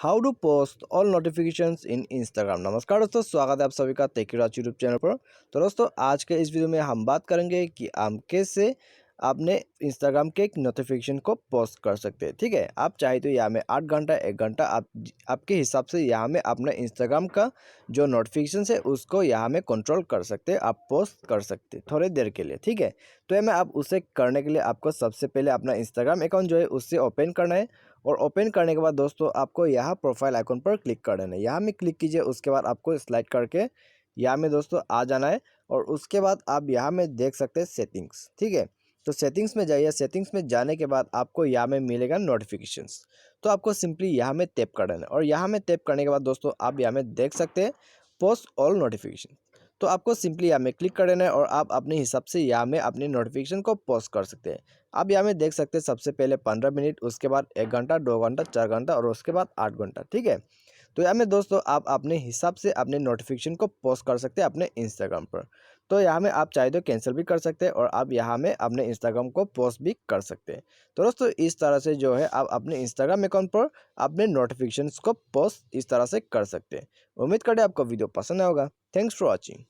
How to post all notifications in Instagram. नमस्कार दोस्तों, स्वागत है आप सभी का टेकीराज यूट्यूब चैनल पर। तो दोस्तों, आज के इस वीडियो में हम बात करेंगे कि आप कैसे अपने इंस्टाग्राम के एक नोटिफिकेशन को पोस्ट कर सकते हैं। ठीक है, आप चाहे तो यहाँ में 8 घंटा 1 घंटा आपके हिसाब से यहाँ में अपने इंस्टाग्राम का जो नोटिफिकेशन है उसको यहाँ में कंट्रोल कर सकते हैं, आप पोस्ट कर सकते हैं थोड़ी देर के लिए। ठीक है, तो यहाँ में आप उसे करने के लिए आपको सबसे पहले अपना इंस्टाग्राम अकाउंट जो है उससे ओपन करना है। और ओपन करने के बाद दोस्तों आपको यहाँ प्रोफाइल आइकन पर क्लिक कर देना है। यहाँ में क्लिक कीजिए, उसके बाद आपको स्लाइड करके यहाँ में दोस्तों आ जाना है। और उसके बाद आप यहाँ में देख सकते हैं सेटिंग्स। ठीक है, तो सेटिंग्स में जाइए। सेटिंग्स में जाने के बाद आपको यहाँ में मिलेगा नोटिफिकेशंस। तो आपको सिंपली यहाँ में टैप कर देना है। और यहाँ में टैप करने के बाद दोस्तों आप यहाँ में देख सकते हैं पोस्ट ऑल नोटिफिकेशन। तो आपको सिंपली यहाँ में क्लिक कर देना है और आप अपने हिसाब से यहाँ में अपनी नोटिफिकेशन को पोस्ट कर सकते हैं। आप यहाँ में देख सकते हैं सबसे पहले 15 मिनट, उसके बाद 1 घंटा, 2 घंटा, 4 घंटा और उसके बाद 8 घंटा। ठीक है, तो यहाँ में दोस्तों आप अपने हिसाब से अपने नोटिफिकेशन को पोस्ट कर सकते हैं अपने इंस्टाग्राम पर। तो यहाँ में आप चाहे तो कैंसिल भी कर सकते हैं और आप यहाँ में अपने इंस्टाग्राम को पोस्ट भी कर सकते हैं। तो दोस्तों इस तरह से जो है आप अपने इंस्टाग्राम अकाउंट पर अपने नोटिफिकेशंस को पोस्ट इस तरह से कर सकते हैं। उम्मीद करते हैं आपको वीडियो पसंद आएगा। Thanks for watching.